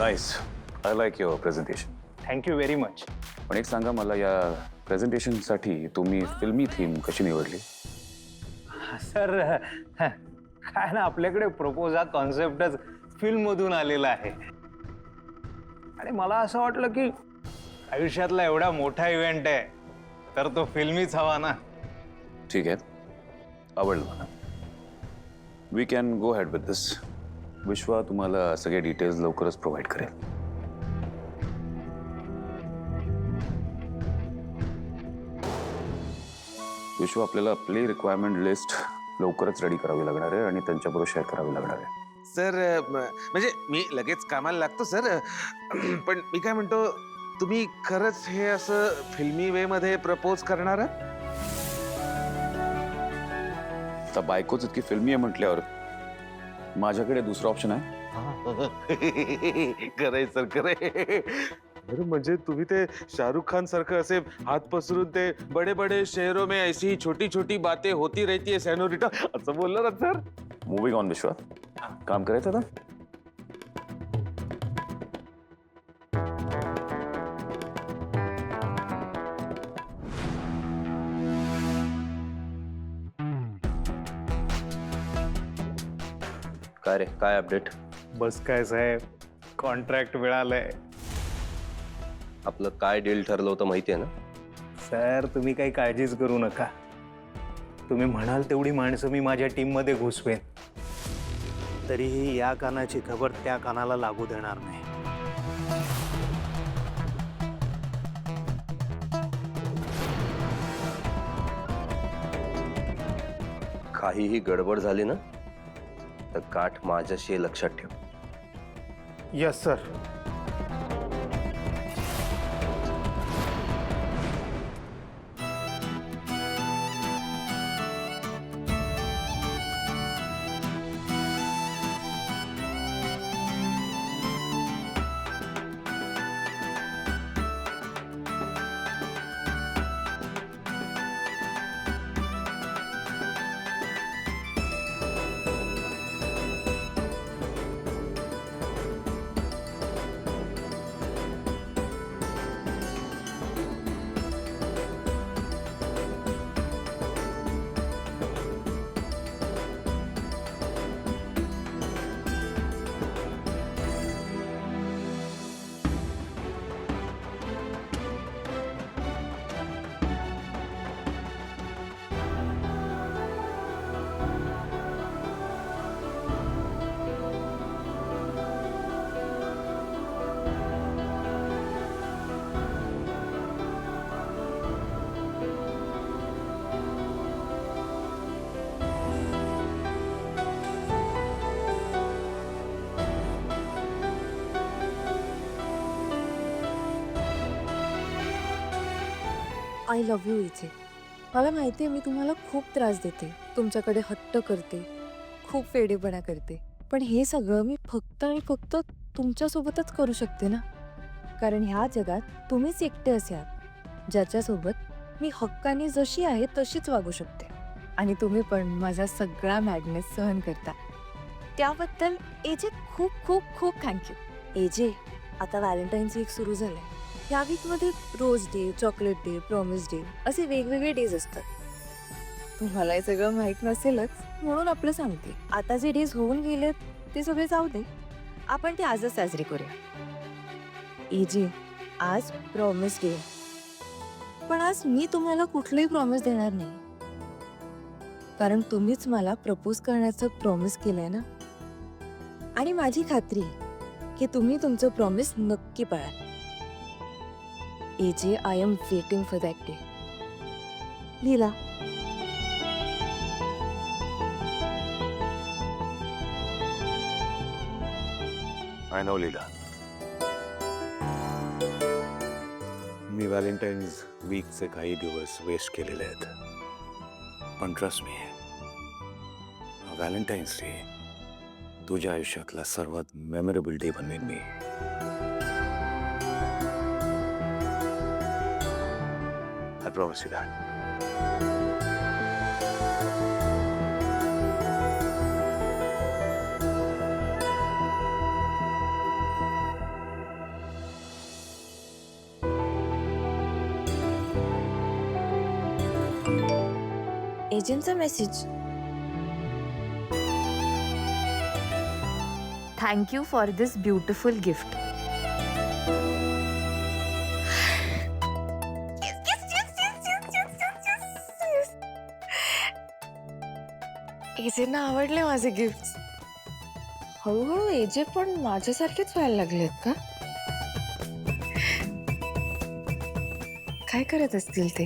Nice. I like your presentation. Thank you very much. पण एक सांगा मला, या प्रेझेंटेशनसाठी तुम्ही फिल्मी थीम कशी निवडली? सर काय ना, आपल्याकडे प्रपोज हा कॉन्सेप्टच फिल्ममधून आलेला आहे आणि मला असं वाटलं की आयुष्यातला एवढा मोठा इव्हेंट आहे तर तो फिल्मीच हवा ना. ठीक आहे, आवडलं मला. We can go ahead with this. Vishwa तुम्हाला सगळे डिटेल्स लवकरच प्रोव्हाइड करेल. विश्वा, आपल्याला प्ले रिक्वायरमेंट लिस्ट लवकरच रेडी करावी लागणार आहे आणि त्यांच्याबरोबर शेअर करावी लागणार आहे. सर म्हणजे मी लगेच कामाला लागतो सर. पण मी काय म्हणतो, तुम्ही खरंच हे असं फिल्मी वे मध्ये प्रपोज करणार आहात? आता बायकोच इतकी फिल्मी आहे म्हटल्यावर माझ्याकडे दुसरा ऑप्शन आहे? खरंय सर, खरंय. अरे म्हणजे तुम्ही ते शाहरुख खान सारखं असे हात पसरून ते बडे बडे शहरों में ऐसी छोटी छोटी बातें होती रहती है सेनोरिटा असं बोलला ना सर. मूविंग ऑन विश्वा, काम करायचं आता. काय रे, काय अपडेट? बस काय साहेब, कॉन्ट्रॅक्ट मिळालंय. आपलं काय डील ठरलं होतं माहिती आहे ना? सर तुम्ही काही काळजीच करू नका. तुम्ही म्हणाल तेवढी माणसं मी माझ्या टीम मध्ये घुसवेन, तरीही या कानाची खबर त्या कानाला लागू देणार नाही. काहीही गडबड झाली ना तर गाठ माझ्याशी आहे, लक्षात ठेव. Yes sir. I love you इथे. मला माहिती आहे मी तुम्हाला खूप त्रास देते, तुमच्याकडे हट्ट करते, खूप वेडेपणा करते, पण हे सगळं मी फक्त आणि फक्त तुमच्यासोबतच करू शकते ना. कारण ह्या जगात तुम्हीच एकटे असे आहात ज्याच्यासोबत मी हक्काने जशी आहे तशीच वागू शकते. आणि तुम्ही पण माझा सगळा मॅडनेस सहन करता, त्याबद्दल एजे खूप खूप खूप थँक्यू. एजे, आता व्हॅलेंटाईन्स वीक सुरू झालंय. या वीकमध्ये rose day, chocolate day, promise day असे वेगवेगळे डेज असतात. तुम्हाला हे सगळं माहीत नसेलच म्हणून आपलं सांगते. आता जे डेज होऊन गेलेत ते सगळे जाऊ दे, आपण ते आजच साजरी करूया. एजे, आज प्रॉमिस डे, पण आज मी तुम्हाला कुठलंही प्रॉमिस देणार नाही, कारण तुम्हीच मला प्रपोज करण्याचं प्रॉमिस केलंय ना. आणि माझी खात्री की तुम्ही तुमचं प्रॉमिस नक्की पाळाल. AJ, I am waiting for that day. Leela. I know Leela. मी व्हॅलेंटाईन्स वीकचे काही दिवस वेस्ट केलेले आहेत, पण ट्रस्ट मी, व्हॅलेंटाईन्स डे तुझ्या आयुष्यातला सर्वात मेमोरेबल डे बनवेन मी. I promise you that. एजंटचा message. Thank you for this beautiful gift. एजेंना आवडले माझे गिफ्ट. हळूहळू एजे पण माझ्यासारखेच व्हायला लागलेत का? काय करत असतील ते?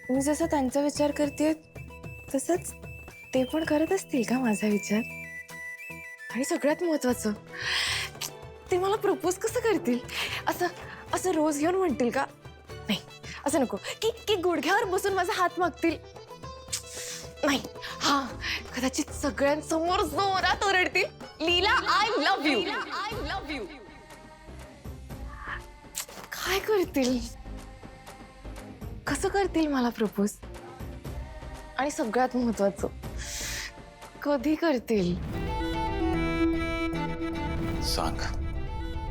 मी जसा त्यांचा विचार करते तसंच ते पण करत असतील का माझा विचार? आणि सगळ्यात महत्वाचं, ते मला प्रपोज कसं करतील? असं असं रोज येऊन म्हणतील का? नाही, असं नको की गुडघ्यावर बसून माझा हात मागतील. नाही, हा कदाचित सगळ्यांसमोर जोरात ओरडतील, लीला आय लव्ह यू. काय करतील? कसं करतील मला प्रपोज? आणि सगळ्यात महत्वाचं, कधी करतील? सांग,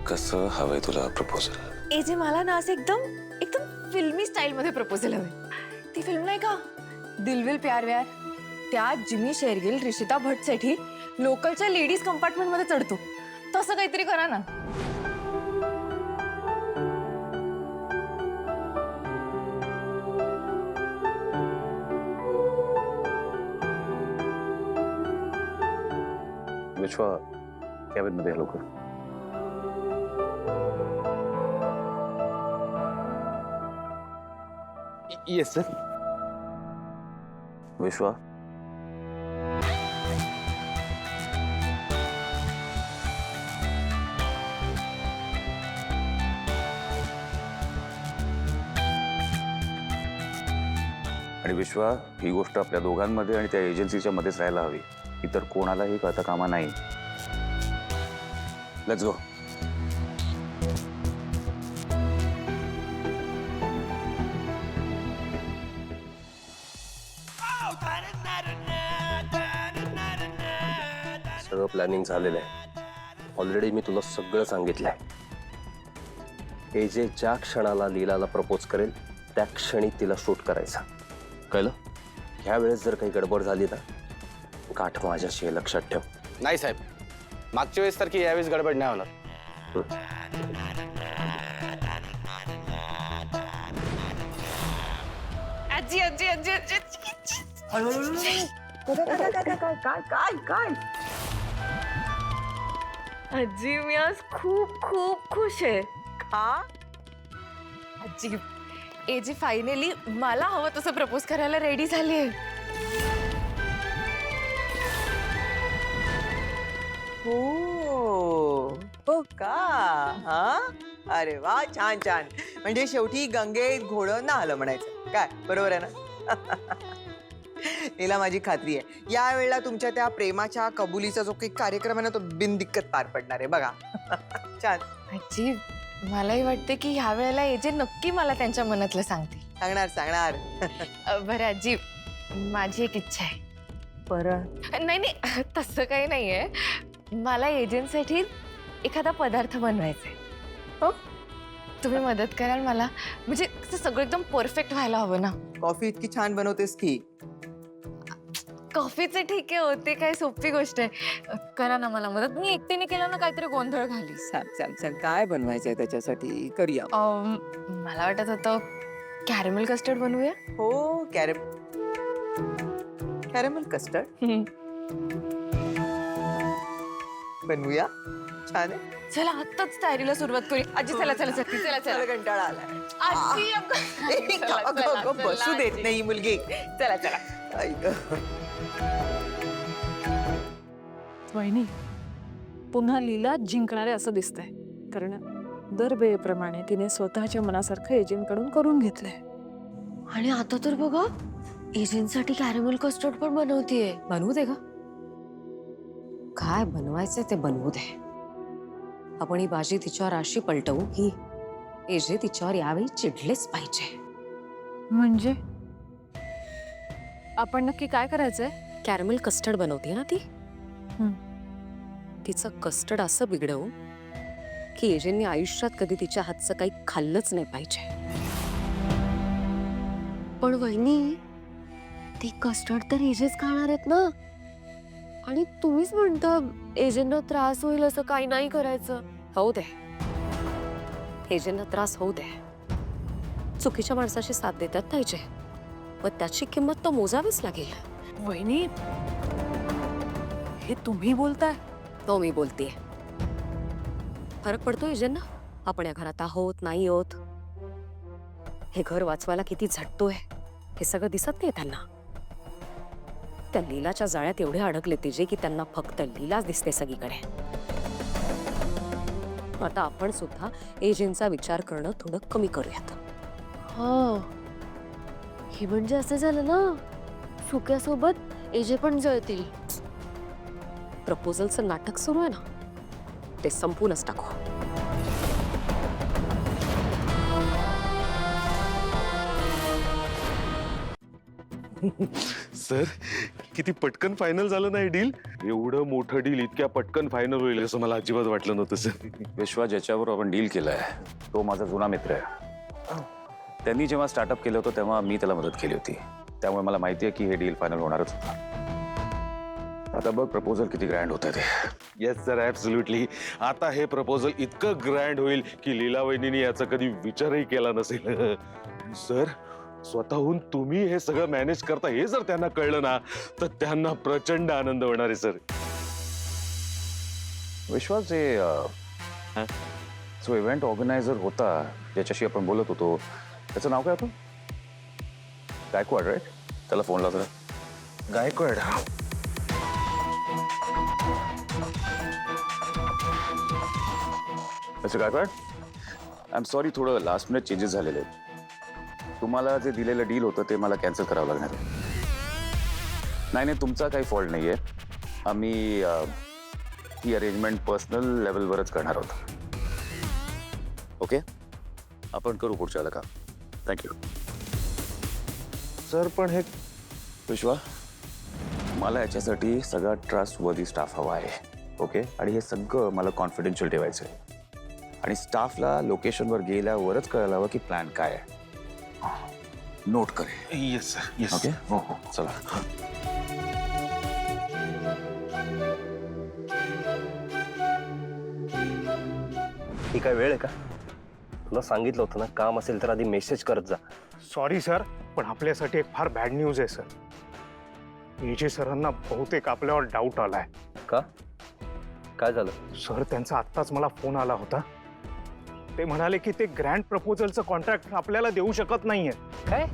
कसं हवंय तुला प्रपोजल? एजे मला ना असं एकदम एकदम फिल्मी स्टाईल मध्ये प्रपोजल हवे. ती फिल्म नाही का, दिल विल प्यार व्यार, त्यात जिमी शेरगिल रिषिता भट साठी लोकलच्या लेडीज कंपार्टमेंट मध्ये चढतो, तसं काहीतरी करा ना. विश्वा, कॅबिन मध्ये लवकर. Yes sir. विश्वा, आणि विश्वा, ही गोष्ट आपल्या दोघांमध्ये आणि त्या एजन्सीच्या मध्येच राहायला हवी. इतर कोणालाही कळता कामा नाही. Let's go. सगळं प्लॅनिंग झालेलं आहे. ऑलरेडी मी तुला सगळं सांगितलंय. एजे ज्या क्षणाला लीलाला प्रपोज करेल त्या क्षणी तिला शूट करायचा. कळलं? ह्या वेळेस जर काही गडबड झाली ना, गाठ माझ्याशी आहे, लक्षात ठेव. नाही साहेब, मागच्या वेळेस सारखी यावेळेस गडबड नाही होणार. आजी आजी आजी आजी काय आजी, मी आज खूप खूप खुश आहे. का? आजी, एजी फायनली मला हवं तसं प्रपोज करायला रेडी झाली आहे. हो का? हा, अरे वा, छान छान. म्हणजे शेवटी गंगेत घोडं ना आलं म्हणायचं काय, बरोबर आहे ना? तिला माझी खात्री आहे, या वेळेला तुमच्या त्या प्रेमाच्या कबुलीचा जो काही कार्यक्रम आहे ना, तो बिनदिक्कत पार पडणार आहे बघा. छान. आजी, मलाही वाटते की ह्या वेळेला एजे नक्की मला त्यांच्या मनातलं सांगतील. सांगणार. बरं आजी, माझी एक इच्छा आहे. बरं. नाही नाही, तसं काही नाहीये. मला एजंटसाठी एखादा पदार्थ बनवायचा आहे. हो? तुम्ही मदत कराल मला? म्हणजे असं सगळं एकदम परफेक्ट व्हायला हवं ना. कॉफी इतकी छान बनवतेस की. कॉफीचे ठीक आहे, होते काय सोपी गोष्ट आहे. करा ना मला मदत. मी एकटीने केलं ना काहीतरी गोंधळ घाली. चल काय बनवायचंय त्याच्यासाठी, करूया. मला वाटत होतं कॅरमेल कस्टर्ड बनवूया. हो, कॅरमेल कस्टर्ड बनवूया. छान आहे. चला आत्ताच तयारीला सुरुवात करूया. आजी चला चला चला चला चला. मला कंटाळा आलाय. आजी अगं, बसू देत नाही मुलगी. चला चला. आई गं. वहिनी, पुन्हा लीला जिंकणारे असं दिसतंय. कारण दर वेळेप्रमाणे तिने स्वतःच्या मनासारखं एजंटकडून करून घेतलंय. आणि आता तर बघा, एजंटसाठी कॅरमेल कस्टर्ड पण बनवतीये. बनवू दे का? काय बनवायचं ते बनवू दे. आपण ही बाजी तिच्यावर अशी पलटवू की एजे तिच्यावर यावेळी चिडलेच पाहिजे. म्हणजे आपण नक्की काय करायचंय? कॅरमेल कस्टर्ड बनवते ना ती. तिचं कस्टर्ड असं बिघडवू की एजेंनी आयुष्यात कधी तिच्या हातचं काही खाल्लंच नाही पाहिजे. पण वहिनी, ते कस्टर्ड तर एजेस खाणार आहेत ना. आणि तुम्हीच म्हणता एजेंना त्रास होईल असं काही नाही करायचं. होऊ दे, एजेंना त्रास होऊ दे. चुकीच्या माणसाशी साथ देतात पाहिजे, व त्याची किंमत तर मोजावीच लागेल. वहिनी, हे तुम्ही बोलताय? तो मी बोलतेय. फरक पडतो एजेंना. आपण या घरात आहोत नाही आहोत, हे घर वाचवायला किती झटतोय हे सगळं दिसत नाही त्यांना. त्या लीलाच्या जाळ्यात एवढे अडकले ते जे की त्यांना फक्त लीलाच दिसते सगळीकडे. आता आपण सुद्धा एजेंचा विचार करणं थोडं कमी करूयात. हा, हे म्हणजे असं झालं ना, सुक्यासोबत एजे पण जळतील. प्रपोजलचं नाटक सुरू आहे ना, ते संपूनच टाकू. सर, किती पटकन फायनल झालं ना हे डील. एवढं मोठं डील इतक्या पटकन फायनल होईल असं मला अजिबात वाटलं नव्हतं सर. विश्वा ज्याच्यावर आपण डील केलाय तो माझा जुना मित्र आहे. त्यांनी जेव्हा स्टार्टअप केलं होतं तेव्हा मी त्याला मदत केली होती, त्यामुळे मला माहिती आहे की हे डील फायनल होणारच होतं. आता बघ प्रपोजल किती ग्रँड होतं ते. Yes sir, absolutely. आता हे प्रपोजल इतकं ग्रँड होईल की लीला वहिनीने याचा कधी विचारही केला नसेल. सर, स्वतःहून तुम्ही हे सगळं मॅनेज करता हे जर त्यांना कळलं ना तर त्यांना प्रचंड आनंद होणार आहे सर. विश्वास जे जो इव्हेंट ऑर्गनायझर होता ज्याच्याशी आपण बोलत होतो त्याचं नाव काय होतं? गायकवाड, राईट? त्याला फोन लावतो. Gaikwad. Mister Gaikwad, I am sorry, थोडं लास्ट मिनिट चेंजेस झालेले आहेत. तुम्हाला जे दिलेलं डील होतं ते मला कॅन्सल करावं लागणार आहे. नाही, तुमचा काही फॉल्ट नाही आहे. आम्ही ही अरेंजमेंट पर्सनल लेवलवरच करणार आहोत. ओके, आपण करू पुढच्याला काम. थँक्यू. सर, पण हे विश्वा, मला याच्यासाठी सगळा ट्रस्टवर्दी स्टाफ हवा आहे. ओके, आणि हे सगळं मला कॉन्फिडेन्शियल ठेवायचं आहे. आणि स्टाफला लोकेशनवर गेल्यावरच कळायला हवं की प्लॅन काय आहे. नोट करे. Yes sir, yes. ओके, हो हो, चला. ही काय वेळ आहे का? तुला सांगितलं होतं ना, काम असेल तर आधी मेसेज करत जा. सॉरी सर, पण आपल्यासाठी एक फार बॅड न्यूज आहे सर. एजे सरांना बहुतेक आपल्यावर डाऊट आलाय. का? काय झालं? सर, त्यांचा आत्ताच मला फोन आला होता. ते म्हणाले की ते ग्रँड प्रपोजलचं कॉन्ट्रॅक्ट आपल्याला देऊ शकत नाहीये. काय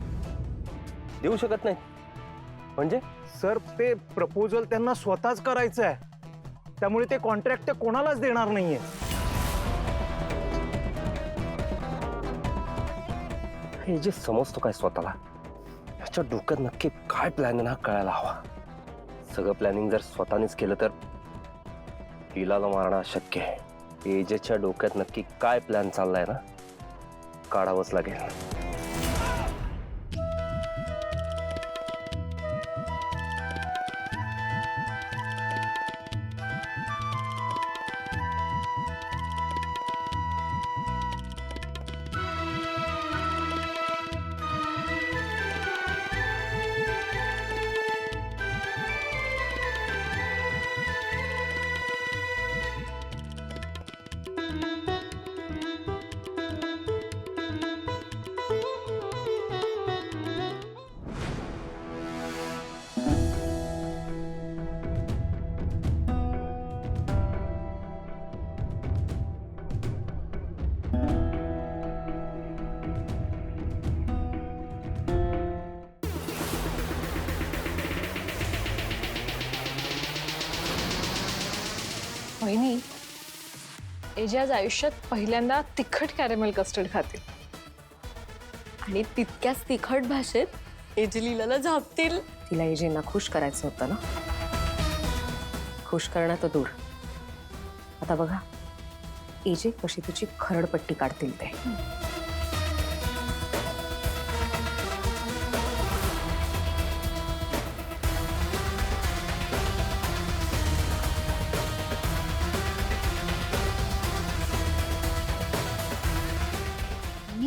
देऊ शकत नाही म्हणजे? सर, ते प्रपोजल त्यांना स्वतःच करायचं आहे, त्यामुळे ते कॉन्ट्रॅक्ट ते कोणालाच देणार नाहीये. हे जे समजतो काय स्वतःला, याच्या डोक्यात नक्की काय प्लॅन आहे ना कळायला हवा. सगळं प्लॅनिंग जर स्वतःनेच केलं तर लीलाला मारणं अशक्य आहे. एजेच्या डोक्यात नक्की काय प्लॅन चाललाय ना काढावंच लागेल. वहिनी, एजे आज आयुष्यात पहिल्यांदा तिखट कॅरेमेल कस्टर्ड खाते. आणि तितक्याच तिखट भाषेत एजे लीलाला झापतील. तिला एजेंना खुश करायचं होतं ना. खुश करणं तर दूर. आता बघा एजे कशी तिची खरडपट्टी काढतील ते.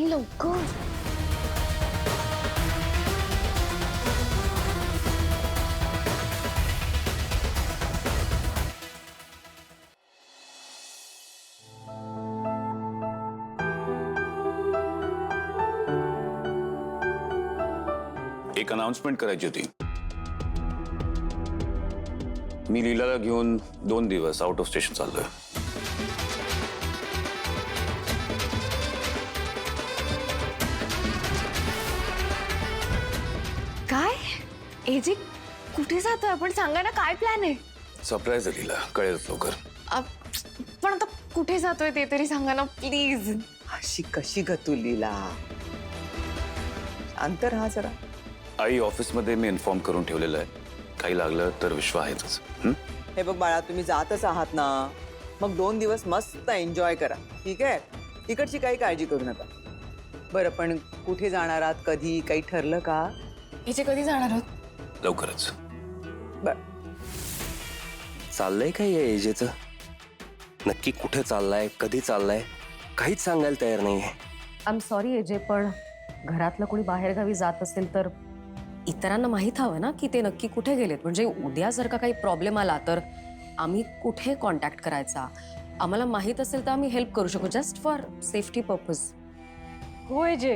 लवकर एक अनाउन्समेंट करायची होती. मी लीलाला घेऊन 2 दिवस आउट ऑफ स्टेशन चाललोय. काय एजे कुठे जातोय आपण? सांगा ना, काय प्लॅन आहे? सरप्राईज आहे लीला, कळेल लवकर. पण आता कुठे जातोय ते तरी सांगा ना प्लीज. अशी कशी ग तू लीला? शांत राहा जरा. आई ऑफिसमध्ये मी इन्फॉर्म करून ठेवलेलं आहे. काही लागलं तर विश्व आहेच. हे बघ बाळा, तुम्ही जातच आहात ना, मग 2 दिवस मस्त एन्जॉय करा, ठीक आहे? तिकडची काही काळजी करू नका. बरं, पण कुठे जाणार आहात, कधी, काही ठरलं का? एजे कधी जाणार आहोत? लवकरच. चाललंय काय या एजेचं? नक्की कुठे चाललाय, कधी चाललाय, काहीच सांगायला तयार नाहीये. आय एम सॉरी एजे, पण घरातलं कोणी बाहेरगावी जात असेल तर इतरांना माहीत हवं ना की ते नक्की कुठे गेलेत. म्हणजे उद्या जर का काही प्रॉब्लेम आला तर आम्ही कुठे कॉन्टॅक्ट करायचा, आम्हाला माहीत असेल तर आम्ही हेल्प करू शकू, जस्ट फॉर सेफ्टी पर्पज. हो एजे,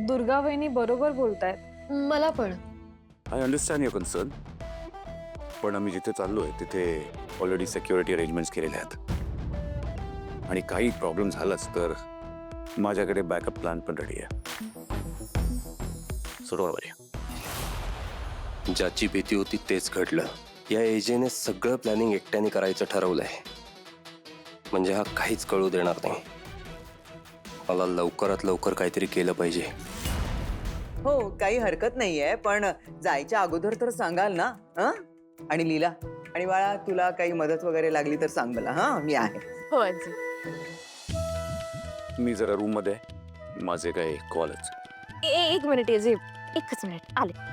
दुर्गा वहिनी बरोबर बोलतायत. मला पण. आय अंडरस्टँड युअर कन्सर्न, पण आम्ही जिथे चाललोय तिथे ऑलरेडी सिक्युरिटी अरेंजमेंट्स केलेले आहेत. आणि काही प्रॉब्लेम झालाच तर माझ्याकडे बॅकअप प्लॅन पण रेडी आहे. बरोबर आहे. ज्याची भीती होती तेच घडलं. या एजेने सगळं प्लॅनिंग एकट्याने करायचं ठरवलंय. म्हणजे हा काहीच कळू देणार नाही. मला लवकरात लवकर काहीतरी केलं पाहिजे. हो, काही हरकत नाहीये, पण जायच्या अगोदर तर सांगाल ना. आणि लीला आणि बाळा, तुला काही मदत वगैरे लागली तर सांग मला. मी आहे. हो आजी. मी जरा रूम मध्ये, माझे काही कॉलच. एक मिनिट एजे, एकच मिनिट आले.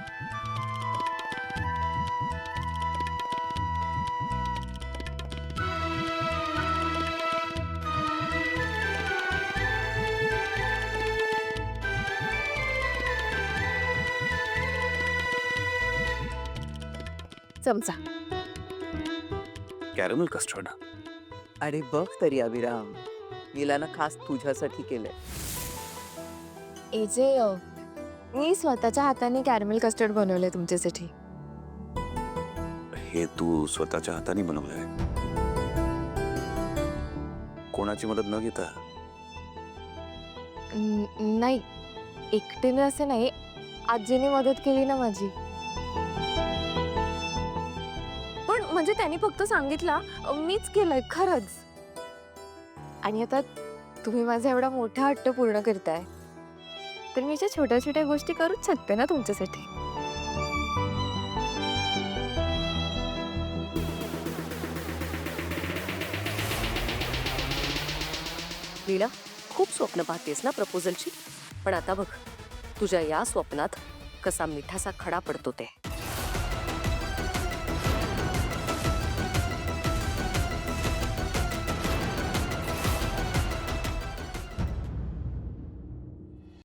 चमचा. Caramel custard. अरे बघ तरी अभिराम, लीलानं खास तुझ्यासाठी केलंय. एजे मी स्वतःच्या हाताने कॅरमेल कस्टर्ड बनवलंय तुमच्यासाठी. हे तू स्वतःच्या हाताने बनवलंय? कोणाची मदत न घेता? नाही, एकटीने असे नाही, आजीने मदत केली ना माझी. पण म्हणजे त्यांनी फक्त सांगितलं, मीच केलंय खरंच. आणि आता तुम्ही माझा एवढा मोठा हट्ट पूर्ण करताय तर मी ज्या छोट्या छोट्या गोष्टी करूच शकते ना तुमच्यासाठी. लीला, खूप स्वप्न पाहतेस ना प्रपोजलची, पण आता बघ तुझ्या या स्वप्नात कसा मिठासा खडा पडतो ते.